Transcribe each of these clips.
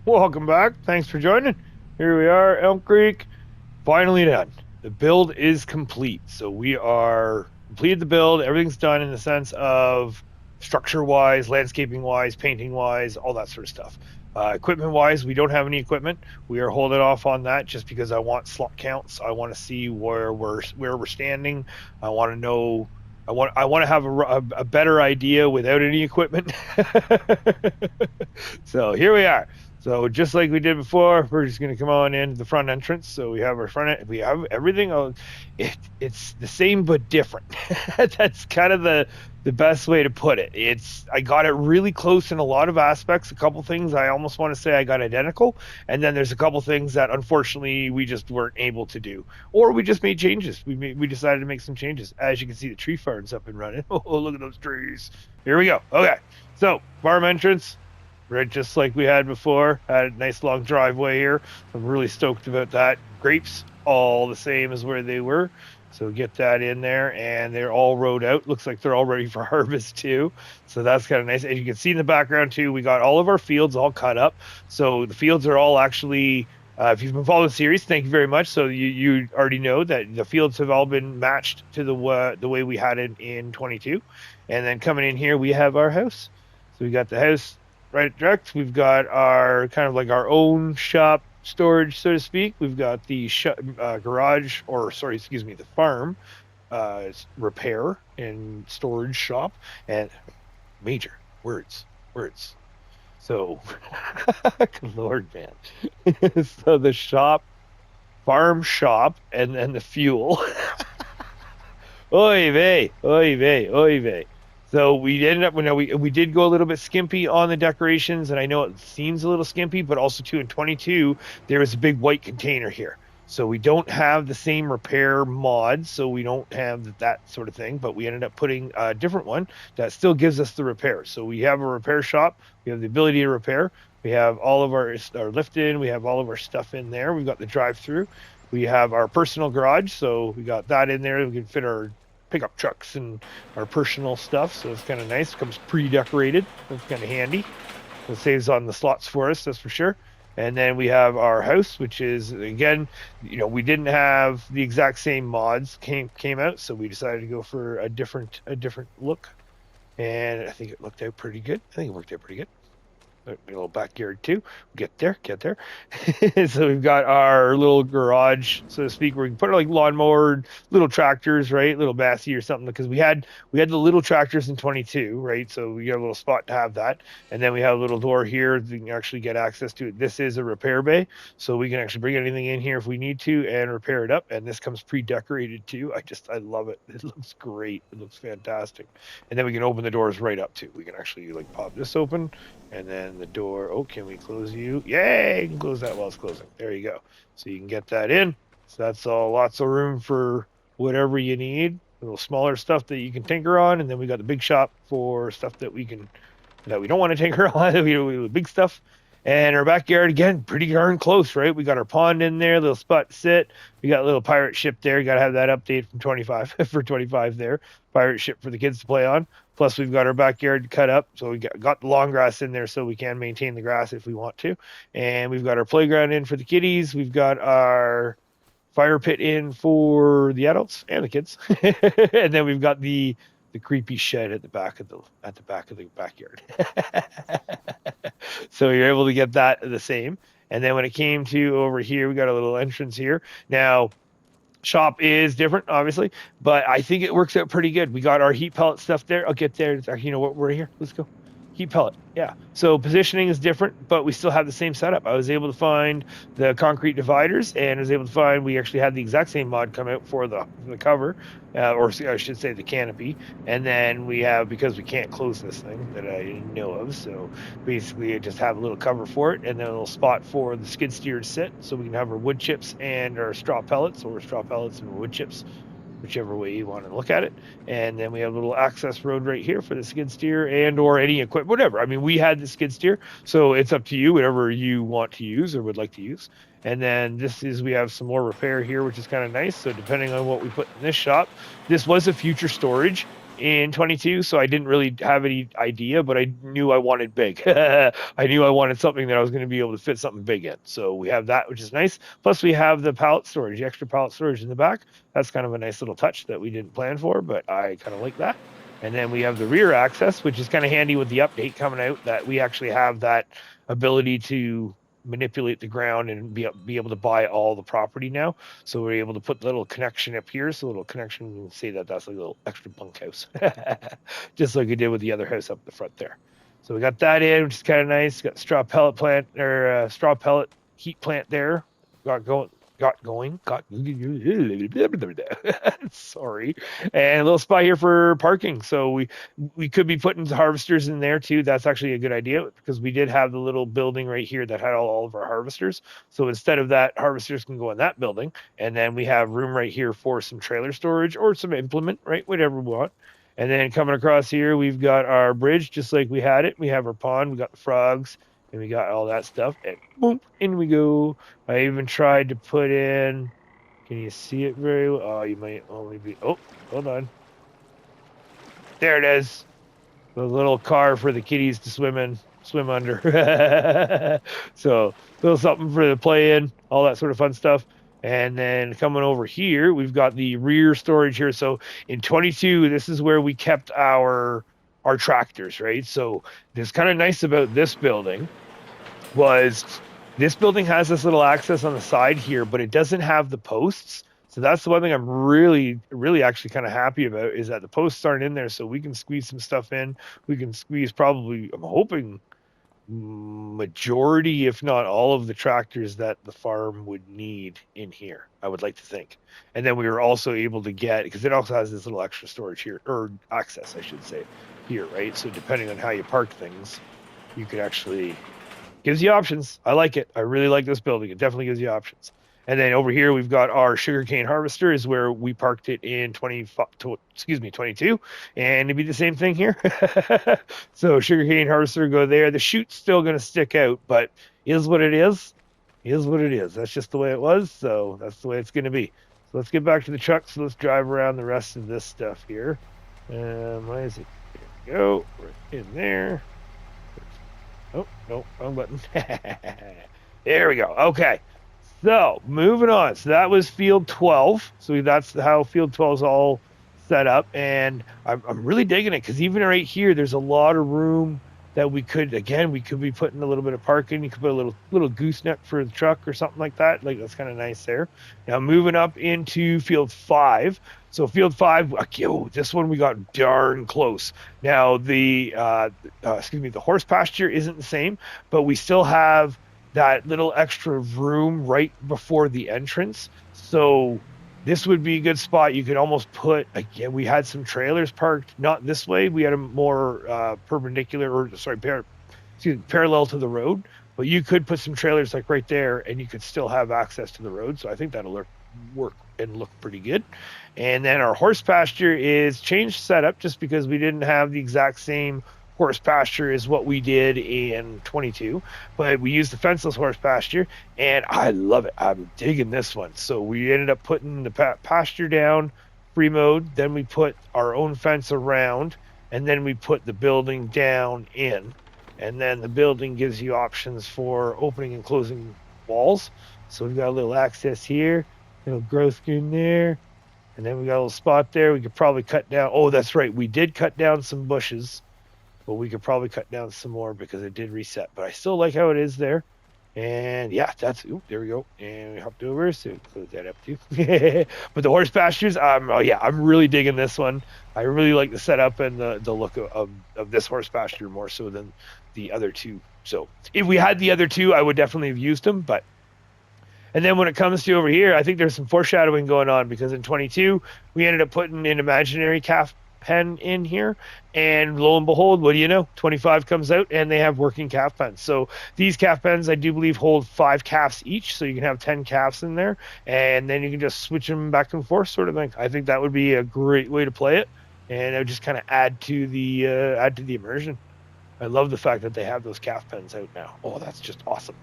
Welcome back. Thanks for joining. Here we are, Elmcreek. Finally done. The build is complete. So we are completed the build. Everything's done in the sense of structure-wise, landscaping-wise, painting-wise, all that sort of stuff. Equipment-wise, we don't have any equipment. We are holding off on that just because I want slot counts. I want to see where we're standing. I want to know. I want to have a better idea without any equipment. So here we are. So just like we did before, we're just going to come on in the front entrance. So we have our we have everything. It's the same but different. That's kind of the best way to put it. I got it really close in a lot of aspects. A couple things I almost want to say I got identical, and then there's a couple things that unfortunately we just weren't able to do, or we just made changes. We decided to make some changes. As you can see, the tree farm's up and running. Oh, look at those trees. Here we go. Okay, so farm entrance. Right, just like we had before. Had a nice long driveway here. I'm really stoked about that. Grapes, all the same as where they were. So get that in there, and they're all rowed out. Looks like they're all ready for harvest too. So that's kind of nice. And you can see in the background too, we got all of our fields all cut up. So the fields are all actually, if you've been following the series, thank you very much. So you already know that the fields have all been matched to the way we had it in 22. And then coming in here, we have our house. So we got the house right direct. We've got our kind of like our own shop storage, so to speak. We've got the garage, or sorry, excuse me, the farm repair and storage shop, and major words. So, Lord, man. So the farm shop, and then the fuel. Oy vey, oy vey, oy vey. So we ended up, we did go a little bit skimpy on the decorations, and I know it seems a little skimpy, but also too in 22 there was a big white container here. So we don't have the same repair mods, so we don't have that sort of thing, but we ended up putting a different one that still gives us the repair. So we have a repair shop, we have the ability to repair, we have all of our lift in, we have all of our stuff in there, we've got the drive-through, we have our personal garage, so we got that in there, we can fit our pickup trucks and our personal stuff, so it's kind of nice. It comes pre-decorated. It's kind of handy. It saves on the slots for us, that's for sure. And then we have our house, which is, again, we didn't have the exact same mods came out, so we decided to go for a different look, and I think it looked out pretty good. I think it worked out pretty good. A little backyard too. Get there. So we've got our little garage, so to speak, where we can put like lawnmower, little tractors, right? Little Massey or something, because we had the little tractors in 22, right? So we got a little spot to have that, and then we have a little door here that you can actually get access to it. This is a repair bay, so we can actually bring anything in here if we need to and repair it up. And this comes pre-decorated too. I love it. It looks great. It looks fantastic. And then we can open the doors right up too. We can actually like pop this open. And then the door, can we close you? Yay, you can close that while it's closing. There you go. So you can get that in. So that's all, lots of room for whatever you need. A little smaller stuff that you can tinker on. And then we got the big shop for stuff that we don't want to tinker on. We do big stuff. And our backyard, again, pretty darn close, right? We got our pond in there, little spot to sit. We got a little pirate ship there. You got to have that update from 25 for 25 there. Pirate ship for the kids to play on. Plus, we've got our backyard cut up, so we got the long grass in there so we can maintain the grass if we want to. And we've got our playground in for the kiddies. We've got our fire pit in for the adults and the kids. And then we've got the creepy shed at the back of the backyard. So you're able to get that the same. And then when it came to over here, we got a little entrance here. Now, shop is different, obviously, but I think it works out pretty good. We got our heat pellet stuff there. I'll get there. You know what? We're here. Let's go. Heat pellet. Yeah. So positioning is different, but we still have the same setup. I was able to find the concrete dividers, and I was able to find we actually had the exact same mod come out for the cover, or I should say the canopy. And then we have, because we can't close this thing that I didn't know of, so basically I just have a little cover for it, and then a little spot for the skid steer to sit, so we can have our wood chips and our straw pellets, or straw pellets and wood chips, whichever way you want to look at it. And then we have a little access road right here for the skid steer and or any equipment, whatever. I mean, we had the skid steer, so it's up to you, whatever you want to use or would like to use. And then we have some more repair here, which is kind of nice. So depending on what we put in this shop, this was a future storage. in 22, so I didn't really have any idea, but I knew I wanted big. I knew I wanted something that I was going to be able to fit something big in. So we have that, which is nice. Plus we have the pallet storage, the extra pallet storage in the back. That's kind of a nice little touch that we didn't plan for, but I kind of like that. And then we have the rear access, which is kind of handy with the update coming out, that we actually have that ability to manipulate the ground and be able to buy all the property now. So we're able to put the little connection up here. So a little connection, you can see that that's like a little extra bunkhouse, just like we did with the other house up the front there. So we got that in, which is kind of nice. Got straw pellet plant or straw pellet heat plant there. Got going. Sorry. And a little spot here for parking. So we could be putting harvesters in there too. That's actually a good idea because we did have the little building right here that had all of our harvesters. So instead of that, harvesters can go in that building. And then we have room right here for some trailer storage or some implement, right? Whatever we want. And then coming across here, we've got our bridge just like we had it. We have our pond. We got the frogs. And we got all that stuff, and boom, in we go. I even tried to put in, can you see it very well? Oh, you might only be, oh, hold on. There it is. The little car for the kitties to swim under. So, a little something for the play in, all that sort of fun stuff. And then coming over here, we've got the rear storage here. So in 22, this is where we kept our tractors, right? So this kind of nice about this building was this building has this little access on the side here, but it doesn't have the posts. So that's the one thing I'm really actually kind of happy about, is that the posts aren't in there, so we can squeeze some stuff in. We can squeeze probably, I'm hoping, majority, if not all of the tractors that the farm would need in here, I would like to think. And then we were also able to get, because it also has this little extra storage here, or access, I should say, here, right? So depending on how you park things, you could actually, gives you options. I like it. I really like this building. It definitely gives you options. And then over here, we've got our sugarcane harvester, is where we parked it in 22. And it'd be the same thing here. So sugarcane harvester, go there. The chute's still going to stick out, but is what it is. Is what it is. That's just the way it was. So that's the way it's going to be. So let's get back to the truck. So let's drive around the rest of this stuff here. Why is it? There we go. Right in there. Oh, no, wrong button. There we go. Okay. So, moving on. So, that was field 12. So, that's how field 12 is all set up. And I'm really digging it, because even right here, there's a lot of room that we could be putting a little bit of parking. You could put a little gooseneck for the truck or something like that. Like, that's kind of nice there. Now, moving up into field 5. So field 5, this one we got darn close. Now the horse pasture isn't the same, but we still have that little extra room right before the entrance. So this would be a good spot. You could almost put, again, we had some trailers parked, not this way. We had a more parallel to the road, but you could put some trailers like right there, and you could still have access to the road. So I think that'll work and look pretty good. And then our horse pasture is changed setup, just because we didn't have the exact same horse pasture as what we did in 22, but we used the fenceless horse pasture, and I love it. I'm digging this one. So we ended up putting the pasture down free mode, then we put our own fence around, and then we put the building down in, and then the building gives you options for opening and closing walls. So we've got a little access here, little growth screen there, and then we got a little spot there. We could probably cut down, oh, that's right, we did cut down some bushes, but we could probably cut down some more because it did reset. But I still like how it is there. And yeah, there we go. And we hopped over, so close that up too. But the horse pastures, I'm really digging this one. I really like the setup and the look of this horse pasture more so than the other two. So if we had the other two, I would definitely have used them. And then when it comes to over here, I think there's some foreshadowing going on, because in 22, we ended up putting an imaginary calf pen in here, and lo and behold, what do you know, 25 comes out and they have working calf pens. So these calf pens, I do believe, hold 5 calves each, so you can have 10 calves in there, and then you can just switch them back and forth, sort of thing. I think that would be a great way to play it, and it would just kind of add to the immersion. I love the fact that they have those calf pens out now. Oh, that's just awesome.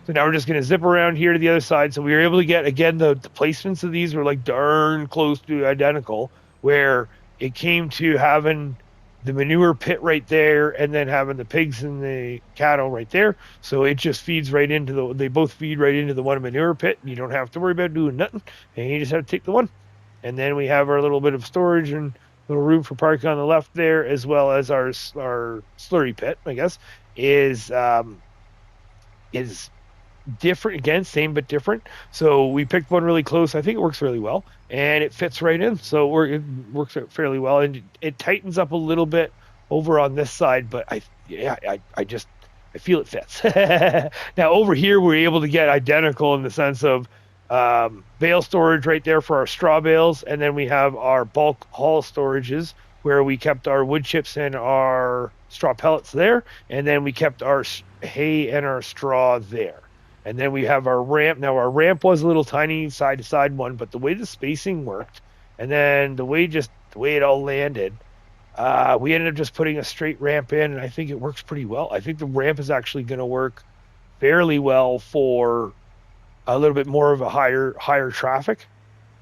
So now we're just going to zip around here to the other side. So we were able to get, again, the placements of these were like darn close to identical, where it came to having the manure pit right there and then having the pigs and the cattle right there. So it just feeds right into they both feed right into the one manure pit. You don't have to worry about doing nothing. And you just have to take the one. And then we have our little bit of storage and little room for parking on the left there, as well as our slurry pit, I guess, is different again, same but different. So we picked one really close. I think it works really well, and it fits right in. So it works out fairly well, and it tightens up a little bit over on this side, but I feel it fits. Now over here we're able to get identical in the sense of bale storage right there for our straw bales, and then we have our bulk haul storages where we kept our wood chips and our straw pellets there, and then we kept our hay and our straw there. And then we have our ramp. Now our ramp was a little tiny side to side one, but the way the spacing worked, and then the way it all landed, we ended up just putting a straight ramp in, and I think it works pretty well. I think the ramp is actually going to work fairly well for a little bit more of a higher traffic,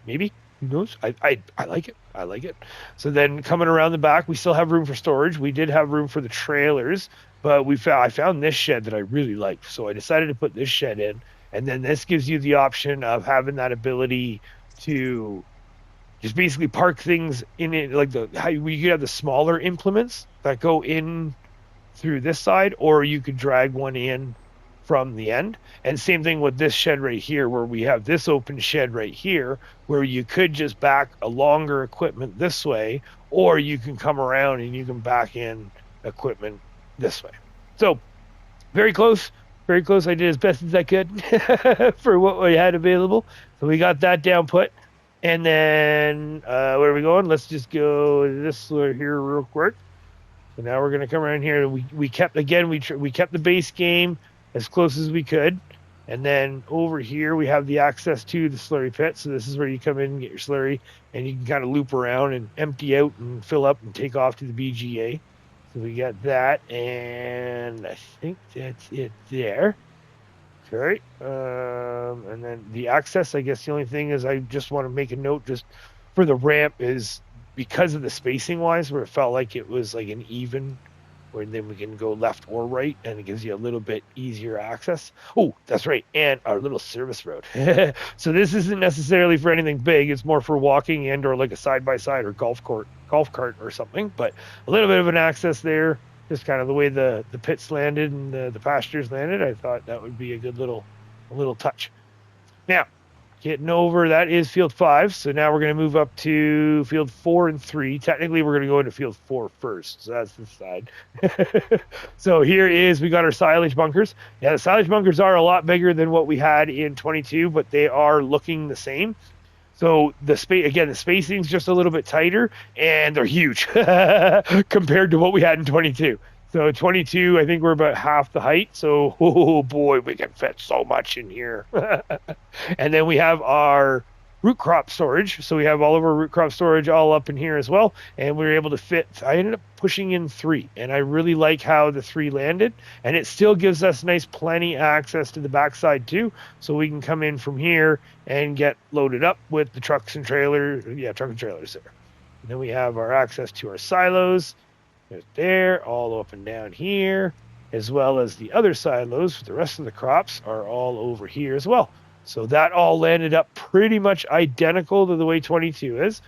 maybe. Who knows? I like it. I like it. So then coming around the back, we still have room for storage. We did have room for the trailers, but I found this shed that I really liked, so I decided to put this shed in. And then this gives you the option of having that ability to just basically park things in it, like how you could have the smaller implements that go in through this side, or you could drag one in from the end. And same thing with this shed right here, where we have this open shed right here, where you could just back a longer equipment this way, or you can come around and you can back in equipment this way. So very close. I did as best as I could for what we had available. So we got that down put. And then where are we going? Let's just go this way here real quick. So now we're going to come around here. We kept the base game as close as we could. And then over here we have the access to the slurry pit. So this is where you come in and get your slurry, and you can kind of loop around and empty out and fill up and take off to the BGA. So we got that, and I think that's it there. Okay. And then the access, I guess the only thing is I just want to make a note just for the ramp is because of the spacing wise, where it felt like it was like an even, where then we can go left or right, and it gives you a little bit easier access. Oh, that's right. And our little service road. So this isn't necessarily for anything big. It's more for walking and or like a side-by-side or golf cart or something, but a little bit of an access there. Just kind of the way the pits landed and the pastures landed. I thought that would be a good little touch. Now, getting over, that is field 5. So now we're going to move up to field 4 and 3. Technically, we're going to go into field 4 first. So that's this side. So here is, we got our silage bunkers. Yeah, the silage bunkers are a lot bigger than what we had in 22, but they are looking the same. So the spacing's just a little bit tighter, and they're huge compared to what we had in 22. So 22, I think we're about half the height. So, oh boy, we can fit so much in here. And then we have our root crop storage. So we have all of our root crop storage all up in here as well. And we were able to fit, I ended up pushing in 3. And I really like how the 3 landed. And it still gives us plenty access to the backside too. So we can come in from here and get loaded up with the trucks and trailers. Yeah, truck and trailers there. And then we have our access to our silos. There, all up and down here, as well as the other silos for the rest of the crops are all over here as well. So that all landed up pretty much identical to the way 22 is.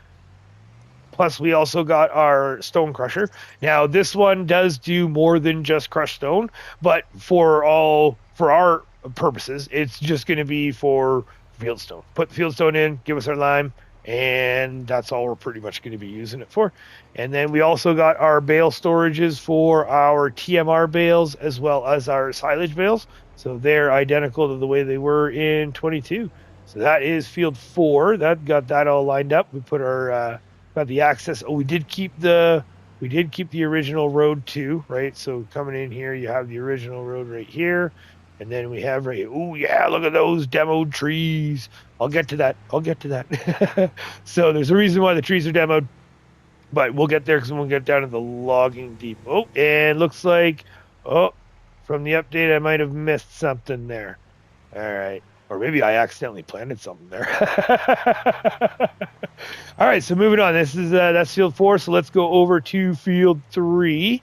Plus, we also got our stone crusher. Now, this one does do more than just crush stone, but for our purposes, it's just going to be for fieldstone. Put the fieldstone in, give us our lime, and that's all we're pretty much going to be using it for. And then we also got our bale storages for our TMR bales as well as our silage bales. So they're identical to the way they were in 22. So that is field 4. That got that all lined up. We put our got the access. Oh, we did keep the original road too, right? So coming in here, you have the original road right here. And then we have right here, oh yeah, look at those demoed trees. I'll get to that. So there's a reason why the trees are demoed, but we'll get there because we'll get down to the logging depot. And looks like, from the update, I might have missed something there. All right. Or maybe I accidentally planted something there. All right, so moving on. This is that's field 4. So let's go over to field 3.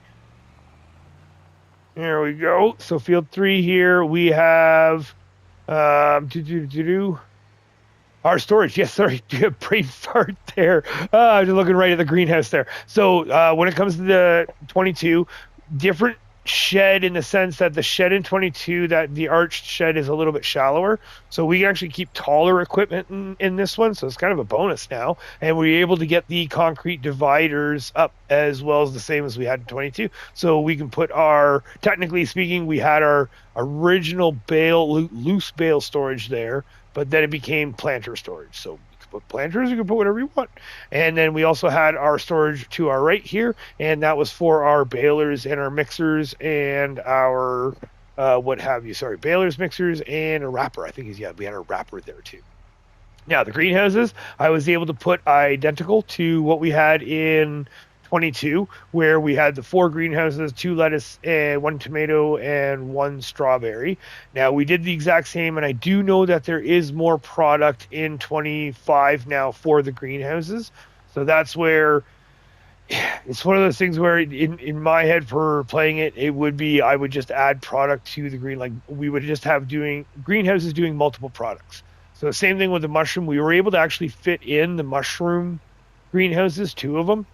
There we go. So field 3 here we have our storage. Yes, sorry, brain fart there. I'm just looking right at the greenhouse there. So when it comes to the 22, different shed in the sense that the shed in 22, that the arched shed is a little bit shallower, so we actually keep taller equipment in this one, so it's kind of a bonus now, and we're able to get the concrete dividers up as well as the same as we had in 22, so we can put our, technically speaking, we had our original loose bale storage there, but then it became planter storage, so put planters, you can put whatever you want. And then we also had our storage to our right here, and that was for our balers and our mixers and our balers, mixers, and a wrapper. I think we had a wrapper there too. Now the greenhouses, I was able to put identical to what we had in 22, where we had the 4 greenhouses, 2 lettuce and 1 tomato and 1 strawberry. Now we did the exact same, and I do know that there is more product in 25 now for the greenhouses. So that's where it's one of those things where in my head for playing it would be, I would just add product to the green, like we would just have greenhouses doing multiple products. So same thing with the mushroom. We were able to actually fit in the mushroom greenhouses, 2 of them.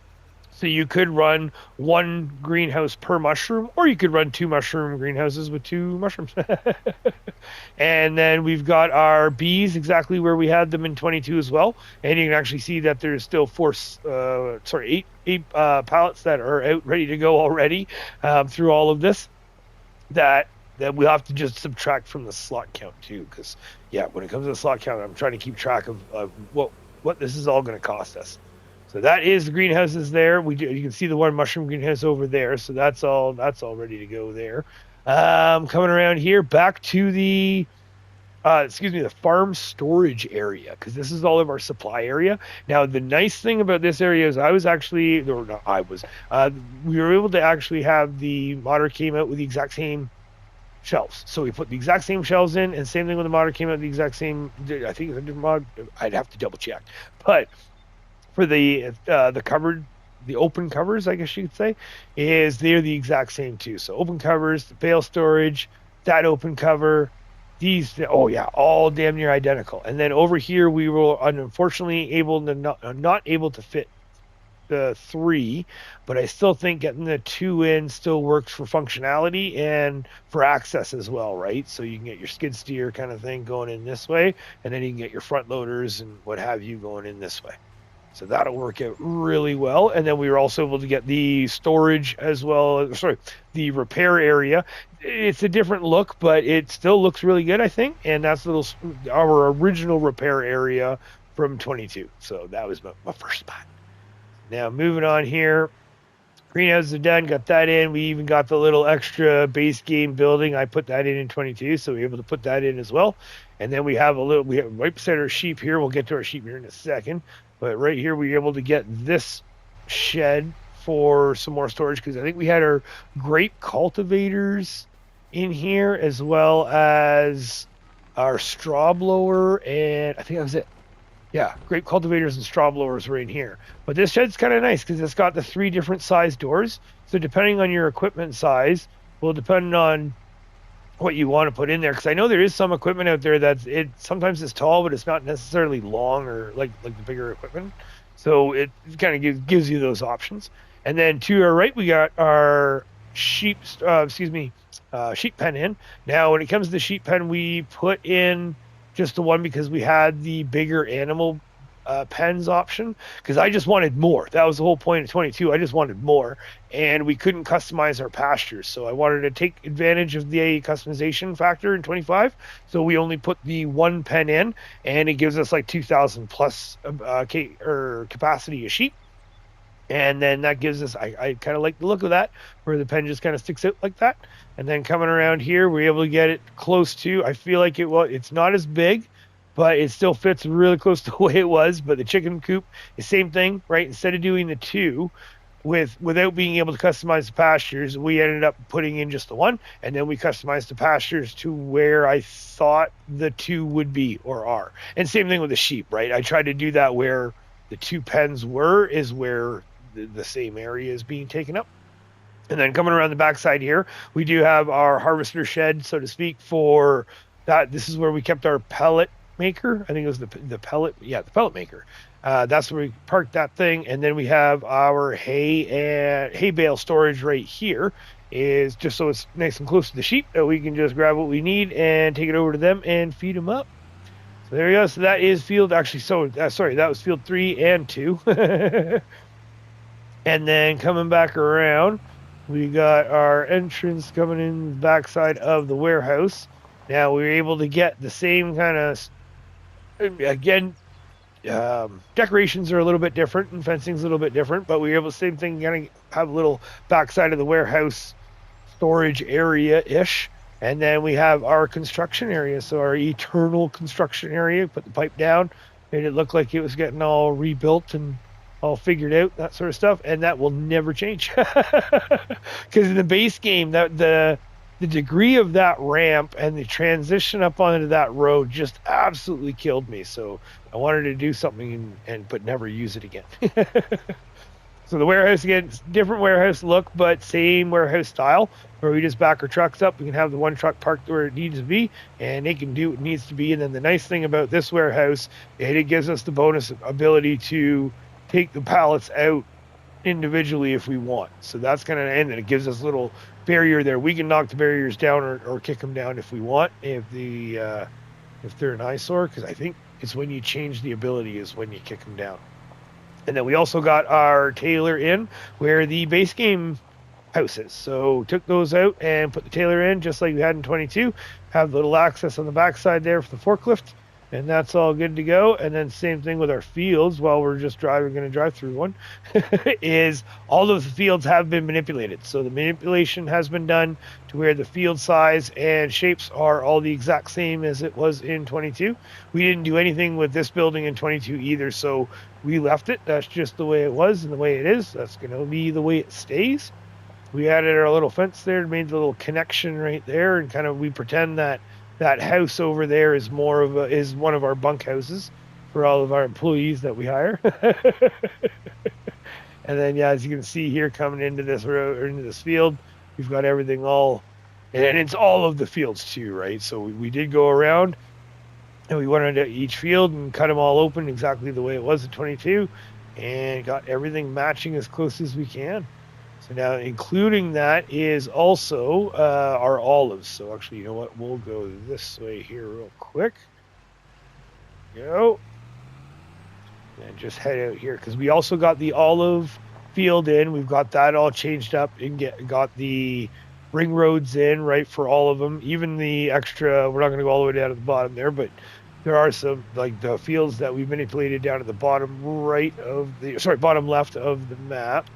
So you could run 1 greenhouse per mushroom, or you could run 2 mushroom greenhouses with 2 mushrooms. And then we've got our bees exactly where we had them in 22 as well. And you can actually see that there's still 8 pallets that are out ready to go already through all of this. That we'll have to just subtract from the slot count too, because when it comes to the slot count, I'm trying to keep track of what this is all going to cost us. So that is the greenhouses there. You can see the 1 mushroom greenhouse over there. So that's all ready to go there. Coming around here, back to the farm storage area, because this is all of our supply area. Now, the nice thing about this area is we were able to actually have the modder came out with the exact same shelves. So we put the exact same shelves in, and same thing with the modder came out the exact same. I think it's a different mod. I'd have to double check, but for the open covers, I guess you could say, they're the exact same too. So open covers, the bale storage, that open cover, these, all damn near identical. And then over here, we were unfortunately not able to fit the 3, but I still think getting the 2 in still works for functionality and for access as well, right? So you can get your skid steer kind of thing going in this way, and then you can get your front loaders and what have you going in this way. So that'll work out really well. And then we were also able to get the storage as well. The repair area. It's a different look, but it still looks really good, I think. And that's our original repair area from 22. So that was my first spot. Now moving on here. Greenhouses are done. Got that in. We even got the little extra base game building. I put that in 22. So we were able to put that in as well. And then we have right beside our sheep here. We'll get to our sheep here in a second. But right here, we were able to get this shed for some more storage, because I think we had our grape cultivators in here, as well as our straw blower, and I think that was it. Yeah, grape cultivators and straw blowers were in here. But this shed's kind of nice because it's got the 3 different size doors. So depending on your equipment size, will depend on what you want to put in there, because I know there is some equipment out there that sometimes it's tall, but it's not necessarily long or like the bigger equipment. So it kind of gives you those options. And then to our right, we got our sheep pen in. Now, when it comes to the sheep pen, we put in just the 1 because we had the bigger animal pens option, because I just wanted more. That was the whole point of 22. I just wanted more, and we couldn't customize our pastures, so I wanted to take advantage of the customization factor in 25. So we only put the 1 pen in, and it gives us like 2,000 plus capacity of sheep. And then that gives us, I kind of like the look of that, where the pen just kind of sticks out like that. And then coming around here, we're able to get it close to, I feel like it's not as big, but it still fits really close to the way it was. But the chicken coop, the same thing, right? Instead of doing the 2, without being able to customize the pastures, we ended up putting in just the one, and then we customized the pastures to where I thought the two would be or are. And same thing with the sheep, right? I tried to do that where the two pens is where the same area is being taken up. And then coming around the backside here, we do have our harvester shed, so to speak, for that. This is where we kept our pellet maker. I think it was the pellet maker. That's where we parked that thing. And then we have our hay bale storage right here, is just so it's nice and close to the sheep that we can just grab what we need and take it over to them and feed them up. So there you go. So that is field, actually, that was field 3 and 2. And then coming back around, we got our entrance coming in the backside of the warehouse. Now we were able to get the same kind of, again, decorations are a little bit different and fencing's a little bit different, but we were able to same thing, kind of have a little backside of the warehouse storage area-ish. And then we have our construction area, so our eternal construction area. Put the pipe down, made it look like it was getting all rebuilt and all figured out, that sort of stuff, and that will never change. Because in the base game, that the degree of that ramp and the transition up onto that road just absolutely killed me. So I wanted to do something but never use it again. So the warehouse, again, different warehouse look, but same warehouse style, where we just back our trucks up. We can have the one truck parked where it needs to be, and it can do what it needs to be. And then the nice thing about this warehouse, it gives us the bonus ability to take the pallets out individually if we want. So that's kind of, and then it gives us a little barrier there. We can knock the barriers down or kick them down if we want, if they're an eyesore, because I think it's when you change the ability is when you kick them down. And then we also got our Taylor in where the base game house is. So took those out and put the Taylor in just like we had in 22. Have the little access on the backside there for the forklift. And that's all good to go. And then same thing with our fields while we're just going to drive through one, is all of the fields have been manipulated. So the manipulation has been done to where the field size and shapes are all the exact same as it was in 22. We didn't do anything with this building in 22 either, so we left it. That's just the way it was and the way it is. That's going to be the way it stays. We added our little fence there, made the little connection right there, and kind of we pretend that house over there is is one of our bunk houses for all of our employees that we hire. And then, yeah, as you can see here, coming into this road or into this field, we've got everything all, and it's all of the fields too, right? So we did go around and we went into each field and cut them all open exactly the way it was at 22 and got everything matching as close as we can. So now including that is also our olives. So actually, you know what? We'll go this way here real quick. Go. And just head out here because we also got the olive field in. We've got that all changed up and got the ring roads in, right, for all of them. Even the extra, we're not going to go all the way down to the bottom there, but there are some, like the fields that we manipulated down at the bottom bottom left of the map.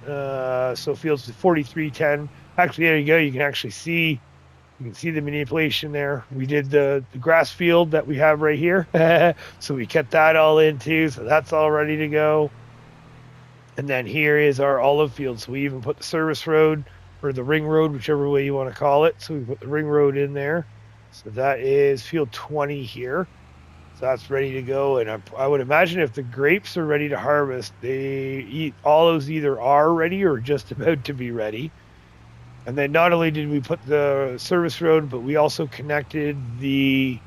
So fields 4310. Actually, there you go. You can see the manipulation there. We did the grass field that we have right here. So we kept that all in too. So that's all ready to go. And then here is our olive field. So we even put the service road or the ring road, whichever way you want to call it. So we put the ring road in there. So that is field 20 here. That's ready to go, and I would imagine if the grapes are ready to harvest, olives either are ready or just about to be ready. And then not only did we put the service road, but we also connected the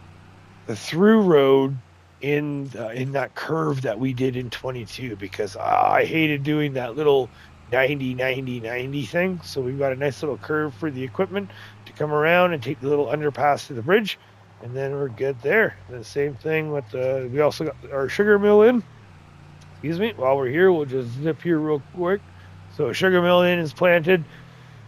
through road in that curve that we did in 22 because I hated doing that little 90 thing. So we've got a nice little curve for the equipment to come around and take the little underpass to the bridge. And then we're good there. And the same thing with we also got our sugar mill in. Excuse me. While we're here, we'll just zip here real quick. So sugar mill in is planted.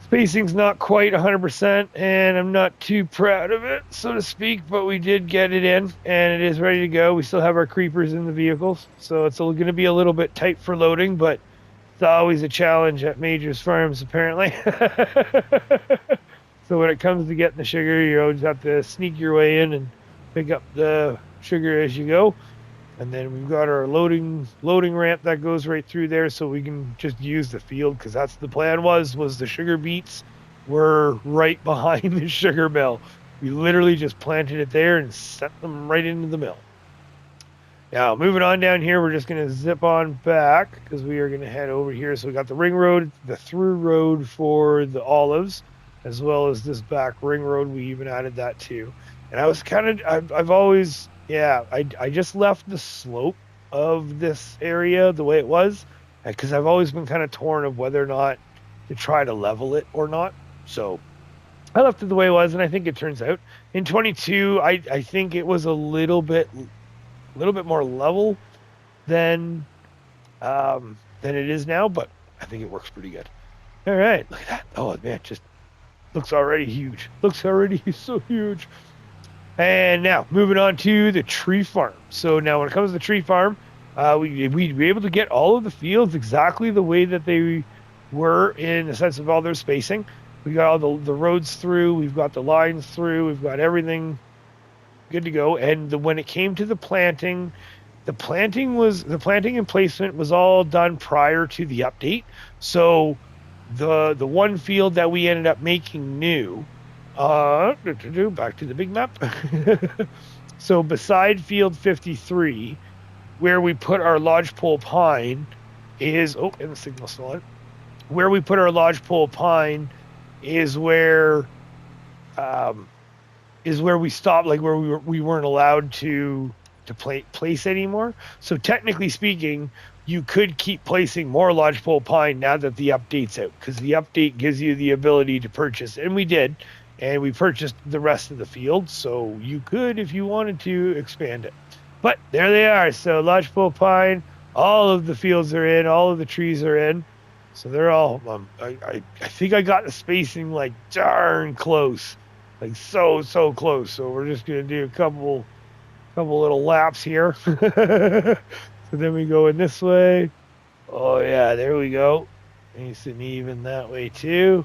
Spacing's not quite 100%, and I'm not too proud of it, so to speak, but we did get it in, and it is ready to go. We still have our creepers in the vehicles, so it's going to be a little bit tight for loading, but it's always a challenge at Majors Farms, apparently. So when it comes to getting the sugar, you always have to sneak your way in and pick up the sugar as you go. And then we've got our loading ramp that goes right through there, so we can just use the field, because that's the plan was the sugar beets were right behind the sugar mill. We literally just planted it there and set them right into the mill. Now, moving on down here, we're just going to zip on back because we are going to head over here. So we got the ring road, the through road for the olives, as well as this back ring road. We even added that too. And I was kind of, I've always, I just left the slope of this area the way it was, because I've always been kind of torn of whether or not to try to level it or not. So I left it the way it was, and I think it turns out. In 22, I think it was a little bit more level than it is now, but I think it works pretty good. All right, look at that. Oh man, just looks already huge. Looks already so huge. And now moving on to the tree farm. So now when it comes to the tree farm, we'd be able to get all of the fields exactly the way that they were in the sense of all their spacing. We got all the roads through. We've got the lines through. We've got everything good to go. And when it came to the planting and placement was all done prior to the update. So the one field that we ended up making new, back to the big map. So beside field 53, where we put our lodgepole pine and the signal's still on. Where we put our lodgepole pine is where we stopped, like where we weren't allowed to place anymore. So technically speaking, you could keep placing more lodgepole pine now that the update's out, because the update gives you the ability to purchase, and we did, and we purchased the rest of the field. So you could, if you wanted to, expand it. But there they are. So lodgepole pine, all of the fields are in, all of the trees are in. So they're all. I think I got the spacing like darn close. Like so close. So we're just gonna do a couple little laps here. So then we go in this way. Oh yeah, there we go. Nice and even that way too.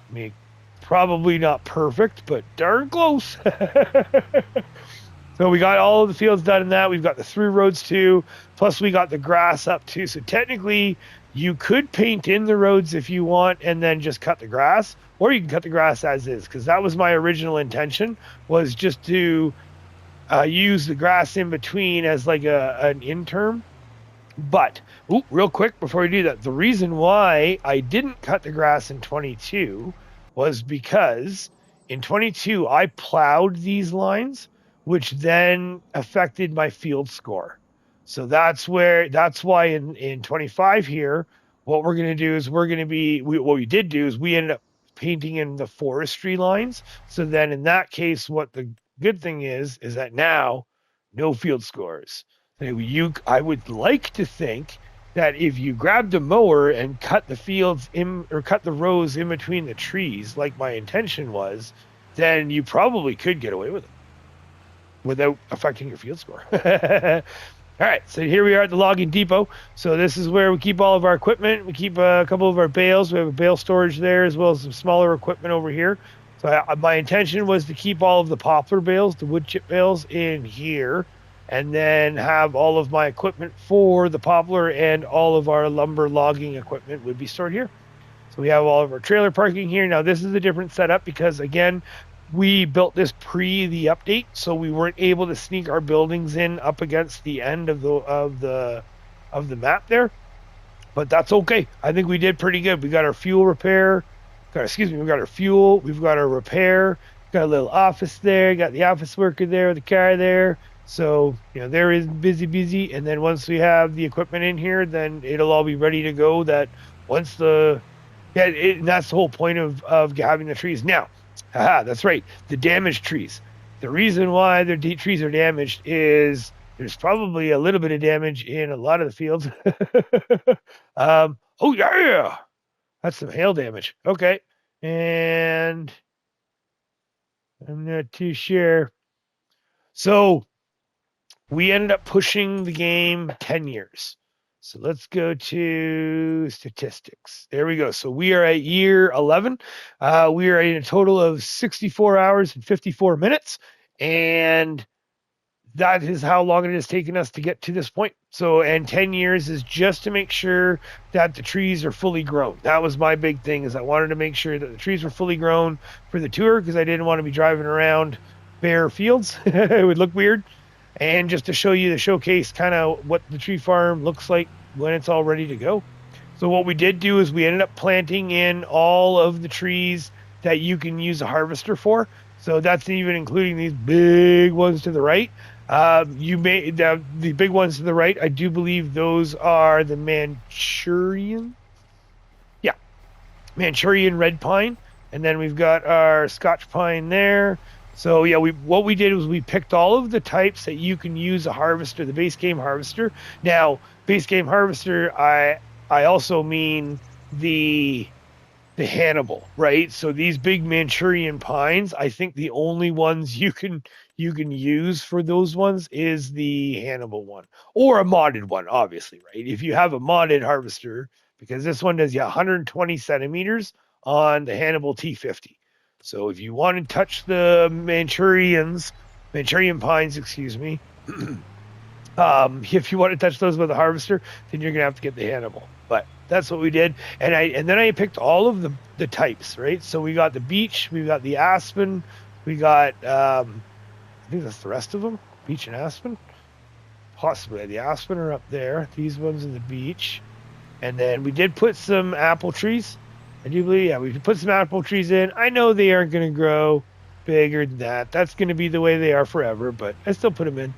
I mean, probably not perfect, but darn close. So we got all of the fields done in that. We've got the through roads too. Plus we got the grass up too. So technically you could paint in the roads if you want and then just cut the grass, or you can cut the grass as is, because that was my original intention, was just to use the grass in between as like an interim. But real quick before we do that, the reason why I didn't cut the grass in 22 was because in 22 I plowed these lines, which then affected my field score. So that's why in 25 here, what we're going to do is what we did do is we ended up painting in the forestry lines. So then in that case, what the good thing is that now no field scores. I would like to think that if you grabbed a mower and cut the fields in, or cut the rows in between the trees, like my intention was, then you probably could get away with it without affecting your field score. All right, so here we are at the logging depot. So this is where we keep all of our equipment. We keep a couple of our bales. We have a bale storage there, as well as some smaller equipment over here. So my intention was to keep all of the poplar bales, the wood chip bales, in here, and then have all of my equipment for the poplar and all of our lumber logging equipment would be stored here. So we have all of our trailer parking here. Now this is a different setup because, again, we built this pre the update, so we weren't able to sneak our buildings in up against the end of the map there. But that's okay. I think we did pretty good. We got our fuel repair. We got our fuel. We've got our repair. Got a little office there. Got the office worker there, the car there. So, there is busy. And then once we have the equipment in here, then it'll all be ready to go. That's the whole point of having the trees. Now, that's right. The damaged trees. The reason why the trees are damaged is there's probably a little bit of damage in a lot of the fields. Oh yeah, that's some hail damage. Okay, and I'm not too sure. So we ended up pushing the game 10 years. So let's go to statistics. There we go. So we are at year 11. We are in a total of 64 hours and 54 minutes. And that is how long it has taken us to get to this point. So, and 10 years is just to make sure that the trees are fully grown. That was my big thing, is I wanted to make sure that the trees were fully grown for the tour, because I didn't want to be driving around bare fields. It would look weird. And just to show you the showcase kind of what the tree farm looks like when it's all ready to go. So what we did do is we ended up planting in all of the trees that you can use a harvester for. So that's even including these big ones to the right. You may the big ones to the right, I do believe those are the Manchurian. Yeah, Manchurian red pine. And then we've got our Scotch pine there. So yeah, what we did was we picked all of the types that you can use a harvester, the base game harvester. Now, base game harvester, I also mean the Hannibal, right? So these big Manchurian pines, I think the only ones you can use for those ones is the Hannibal one, or a modded one, obviously, right? If you have a modded harvester, because this one does 120 centimeters on the Hannibal T50. So if you want to touch the Manchurian pines, excuse me, if you want to touch those with a harvester, then you're gonna have to get the Hannibal. But that's what we did, and then I picked all of the types, right? So we got the beech, we got the aspen, we got I think that's the rest of them, beech and aspen. Possibly the aspen are up there. These ones are the beech, and then we did put some apple trees. I do believe, we put some apple trees in. I know they aren't going to grow bigger than that. That's going to be the way they are forever, but I still put them in.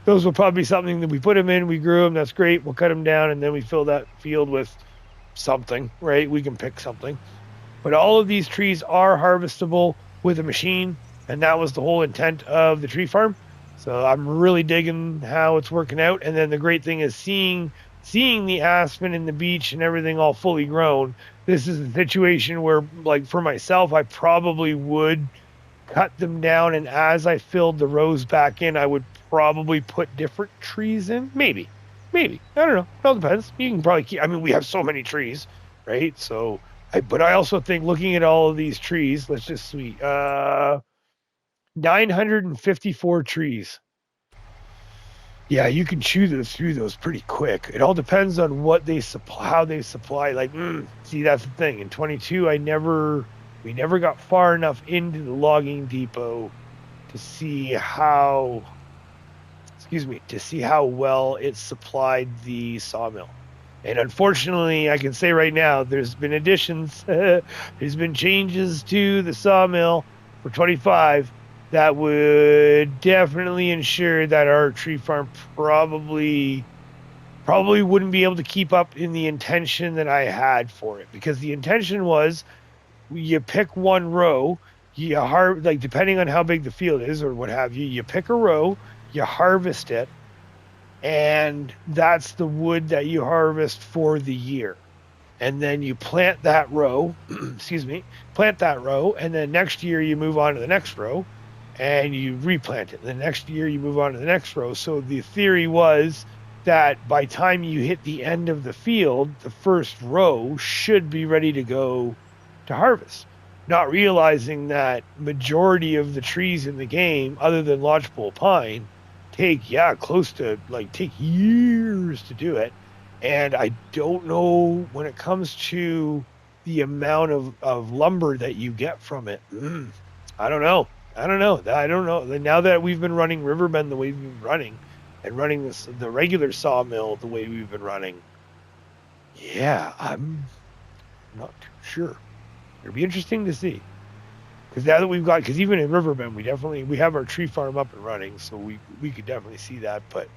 Those will probably be something that we put them in, we grew them, that's great. We'll cut them down, and then we fill that field with something, right? We can pick something. But all of these trees are harvestable with a machine, and that was the whole intent of the tree farm. So I'm really digging how it's working out. And then the great thing is seeing the aspen and the beech and everything all fully grown. This is a situation where, like, for myself, I probably would cut them down, and as I filled the rows back in, I would probably put different trees in. Maybe. I don't know. It all depends. You can probably keep, I mean, we have so many trees, right? So, but I also think, looking at all of these trees, let's just see, 954 trees. Yeah, you can chew through those pretty quick. It all depends on what they supply, how they supply. Like, see, that's the thing. In 22, we never got far enough into the logging depot to see how well it supplied the sawmill. And unfortunately, I can say right now, there's been additions. There's been changes to the sawmill for 25 that would definitely ensure that our tree farm probably wouldn't be able to keep up in the intention that I had for it. Because the intention was, you pick one row, like, depending on how big the field is or what have you, you pick a row, you harvest it, and that's the wood that you harvest for the year. And then you plant that row, and then next year you move on to the next row, and you replant it. The next year you move on to the next row. So the theory was that by time you hit the end of the field, the first row should be ready to go to harvest. Not realizing that majority of the trees in the game, other than lodgepole pine, take years to do it. And I don't know, when it comes to the amount of lumber that you get from it. I don't know. Now that we've been running Riverbend the way we've been running, and running the regular sawmill the way we've been running, yeah, I'm not too sure. It'll be interesting to see. Because now that because even in Riverbend, we have our tree farm up and running, so we could definitely see that. But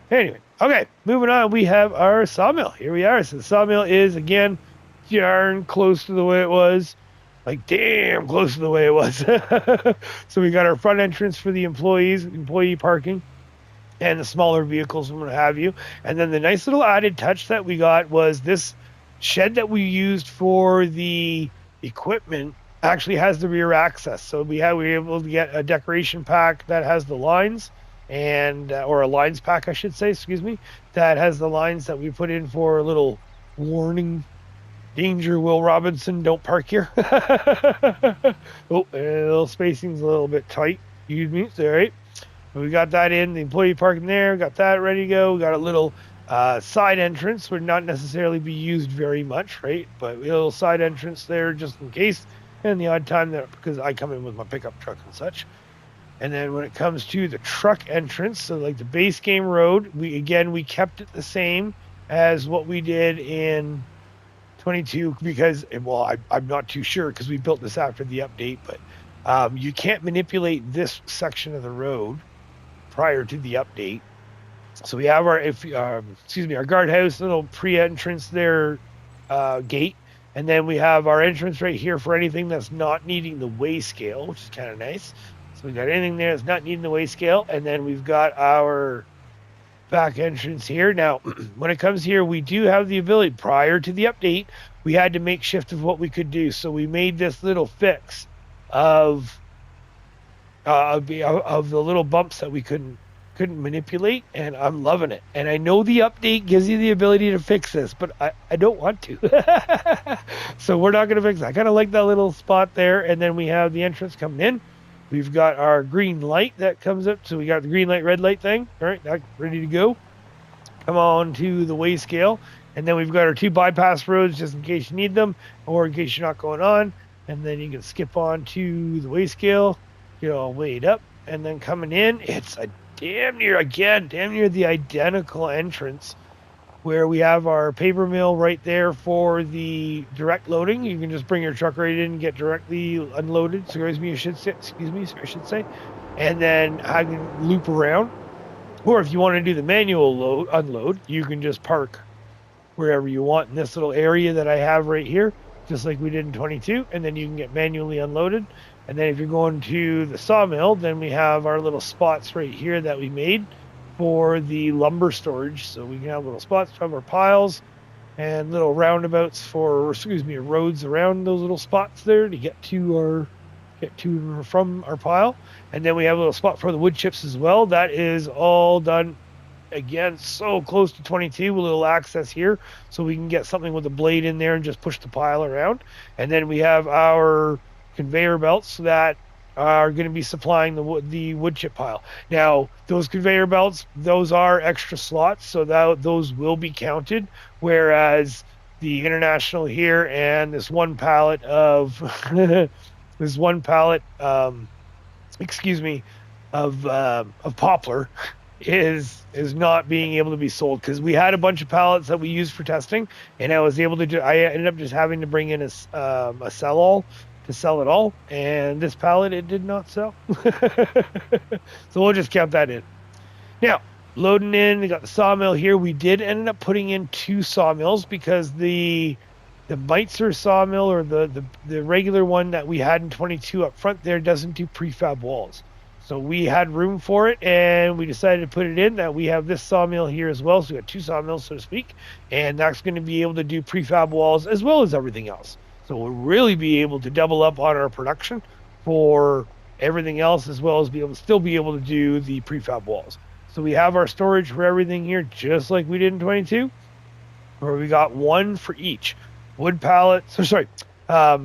anyway, okay, moving on, we have our sawmill. Here we are. So the sawmill is, again, darn close to the way it was. Like, damn close to the way it was. So we got our front entrance for the employee parking, and the smaller vehicles and what have you. And then the nice little added touch that we got was this shed that we used for the equipment actually has the rear access. So we were able to get a decoration pack that has the lines, or a lines pack, I should say, that has the lines that we put in for a little warning. Danger, Will Robinson, don't park here. Oh, a little spacing's a little bit tight. Excuse me, it's all right. We got that in, the employee parking there, got that ready to go. We got a little side entrance would not necessarily be used very much, right? But a little side entrance there just in case, and the odd time that because I come in with my pickup truck and such. And then when it comes to the truck entrance, so like the base game road, we kept it the same as what we did in 22 because, well, I'm not too sure because we built this after the update, but you can't manipulate this section of the road prior to the update. So we have our our guardhouse, little pre-entrance there, gate, and then we have our entrance right here for anything that's not needing the weigh scale, which is kind of nice. So we got anything there that's not needing the weigh scale, and then we've got our back entrance here. Now, when it comes here, we do have the ability. Prior to the update, we had to make shift of what we could do, so we made this little fix of the little bumps that we couldn't manipulate, and I'm loving it. And I know the update gives you the ability to fix this, but I don't want to. So we're not going to fix it. I kind of like that little spot there, and then we have the entrance coming in. We've got our green light that comes up, so we got the green light, red light thing. All right, that's ready to go. Come on to the weigh scale, and then we've got our 2 bypass roads just in case you need them, or in case you're not going on. And then you can skip on to the weigh scale, get all weighed up, and then coming in, it's a damn near the identical entrance where we have our paper mill right there for the direct loading. You can just bring your truck right in and get directly unloaded. I should say. And then I can loop around. Or if you want to do the manual unload, you can just park wherever you want in this little area that I have right here, just like we did in 22. And then you can get manually unloaded. And then if you're going to the sawmill, then we have our little spots right here that we made for the lumber storage. So we can have little spots from our piles and little roundabouts roads around those little spots there to get to from our pile. And then we have a little spot for the wood chips as well. That is all done again so close to 22 with a little access here, so we can get something with a blade in there and just push the pile around. And then we have our conveyor belts that are going to be supplying the wood chip pile. Now, those conveyor belts, those are extra slots, so those will be counted, whereas the international here and this one pallet of of poplar is not being able to be sold, because we had a bunch of pallets that we used for testing, and I ended up just having to bring in a sell all to sell it all, and this pallet, it did not sell. So we'll just count that in. Now, loading in, we got the sawmill here. We did end up putting in 2 sawmills because the Meitzer sawmill, or the regular one that we had in 22 up front there, doesn't do prefab walls. So we had room for it, and we decided to put it in that we have this sawmill here as well. So we got 2 sawmills, so to speak, and that's going to be able to do prefab walls as well as everything else. So we'll really be able to double up on our production for everything else, as well as still be able to do the prefab walls. So we have our storage for everything here, just like we did in 22, where we got 1 for each. Wood pallets,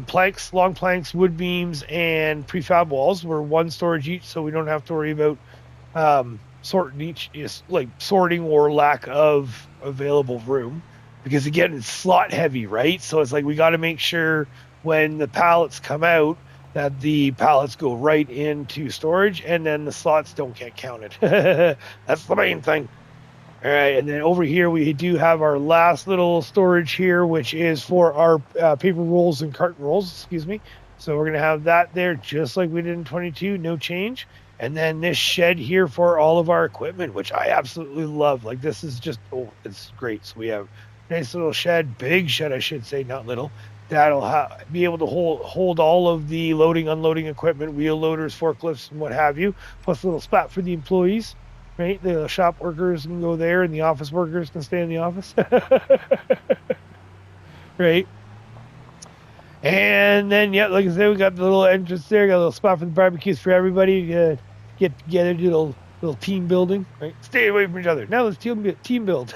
planks, long planks, wood beams, and prefab walls were 1 storage each, so we don't have to worry about sorting or lack of available room. Because again, it's slot heavy, right? So it's like we got to make sure when the pallets come out that the pallets go right into storage, and then the slots don't get counted. That's the main thing. All right, and then over here we do have our last little storage here, which is for our paper rolls and carton rolls, So we're going to have that there just like we did in 22, no change. And then this shed here for all of our equipment, which I absolutely love. Like, this is just, it's great. So we have nice little shed, big shed, I should say, not little. That'll be able to hold all of the loading, unloading equipment, wheel loaders, forklifts, and what have you. Plus a little spot for the employees, right? The shop workers can go there, and the office workers can stay in the office. Right? And then, yeah, like I said, we got the little entrance there. Got a little spot for the barbecues for everybody. Get together, do a little team building, right? Stay away from each other. Now let's team build.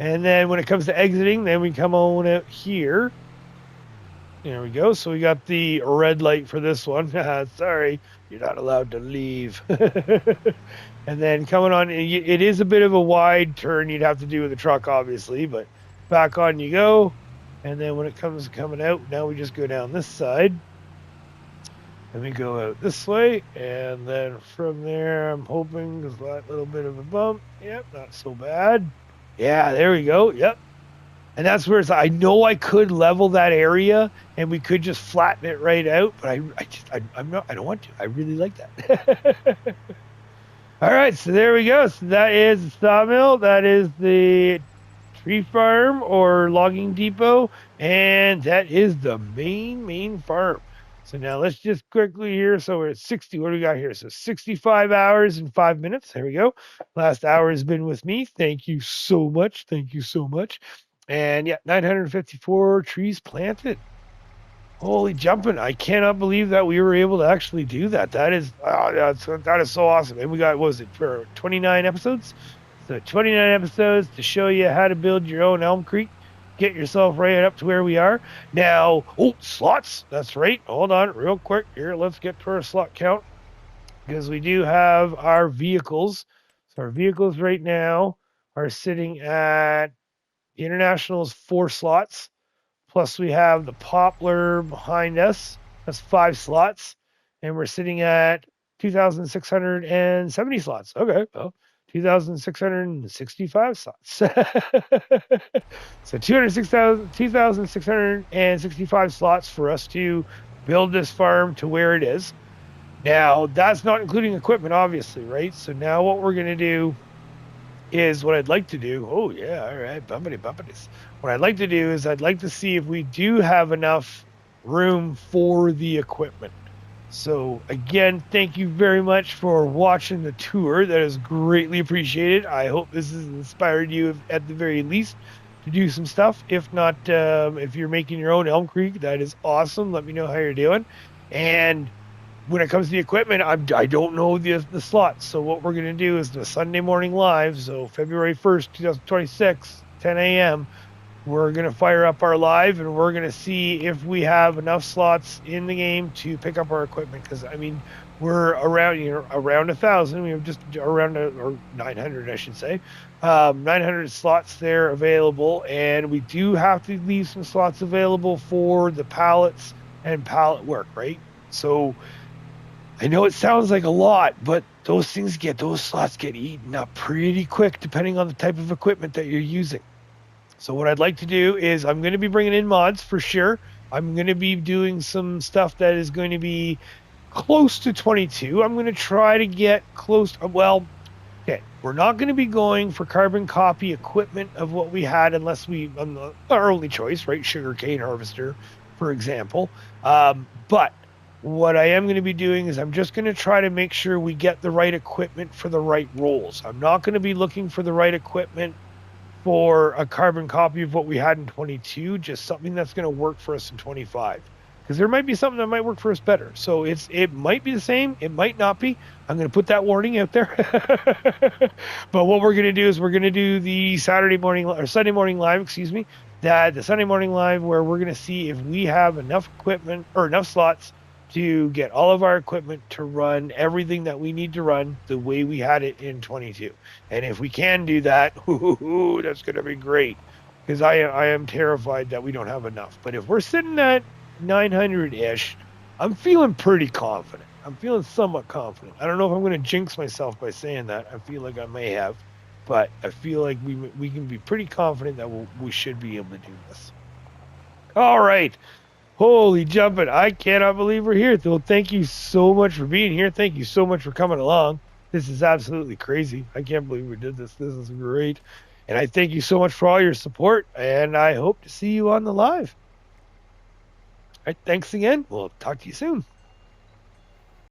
And then when it comes to exiting, then we come on out here. There we go. So we got the red light for this one. Sorry, you're not allowed to leave. And then coming on, it is a bit of a wide turn you'd have to do with the truck, obviously, but back on you go. And then when it comes coming out, now we just go down this side. And we go out this way. And then from there, I'm hoping there's that little bit of a bump. Yep, not so bad. Yeah, there we go. Yep. And that's where it's, I know I could level that area and we could just flatten it right out, but I don't want to. I really like that. All right, so there we go. So that is the sawmill. That is the tree farm or logging depot, and that is the main farm. So now let's just quickly here. So we're at 60. What do we got here? So 65 hours and 5 minutes. There we go. Last hour has been with me. Thank you so much. Thank you so much. And yeah, 954 trees planted. Holy jumping. I cannot believe that we were able to actually do that. That is so awesome. And we got, what was it, for 29 episodes? So 29 episodes to show you how to build your own Elmcreek. Get yourself right up to where we are. Now, slots. That's right. Hold on real quick. Here, let's get to our slot count. Because we do have our vehicles. So our vehicles right now are sitting at, the International's 4 slots. Plus we have the Poplar behind us. That's 5 slots. And we're sitting at 2,670 slots. Okay, well, 2,665 slots. So 2,665 slots for us to build this farm to where it is. Now, that's not including equipment, obviously, right? So now what we're going to do is what I'd like to do. Oh, yeah, all right, bumpity. What I'd like to do is I'd like to see if we do have enough room for the equipment. So again, thank you very much for watching the tour. That is greatly appreciated. I hope this has inspired you at the very least to do some stuff. If not, if you're making your own Elmcreek, that is awesome. Let me know how you're doing. And when it comes to the equipment, I don't know the slots. So what we're going to do is the Sunday morning live. So February 1st, 2026, 10 a.m. We're going to fire up our live and we're going to see if we have enough slots in the game to pick up our equipment. Because, I mean, we're around 1,000. We have just around, or 900, I should say. 900 slots there available. And we do have to leave some slots available for the pallets and pallet work, right? So I know it sounds like a lot, but those slots get eaten up pretty quick depending on the type of equipment that you're using. So what I'd like to do is I'm going to be bringing in mods for sure. I'm going to be doing some stuff that is going to be close to 22. I'm going to try to get close. Okay, we're not going to be going for carbon copy equipment of what we had unless our only choice, right? Sugarcane harvester, for example. But what I am going to be doing is I'm just going to try to make sure we get the right equipment for the right roles. I'm not going to be looking for the right equipment for a carbon copy of what we had in 22, just something that's going to work for us in 25. Because there might be something that might work for us better. So it might be the same, it might not be. I'm going to put that warning out there. But what we're going to do is we're going to do the Sunday morning live, the Sunday morning live where we're going to see if we have enough equipment or enough slots to get all of our equipment to run everything that we need to run the way we had it in 22. And if we can do that, that's going to be great. Because I am terrified that we don't have enough. But if we're sitting at 900-ish, I'm feeling pretty confident. I'm feeling somewhat confident. I don't know if I'm going to jinx myself by saying that. I feel like I may have. But I feel like we can be pretty confident that we should be able to do this. All right. Holy jumping. I cannot believe we're here. So thank you so much for being here. Thank you so much for coming along. This is absolutely crazy. I can't believe we did this. This is great. And I thank you so much for all your support. And I hope to see you on the live. All right. Thanks again. We'll talk to you soon.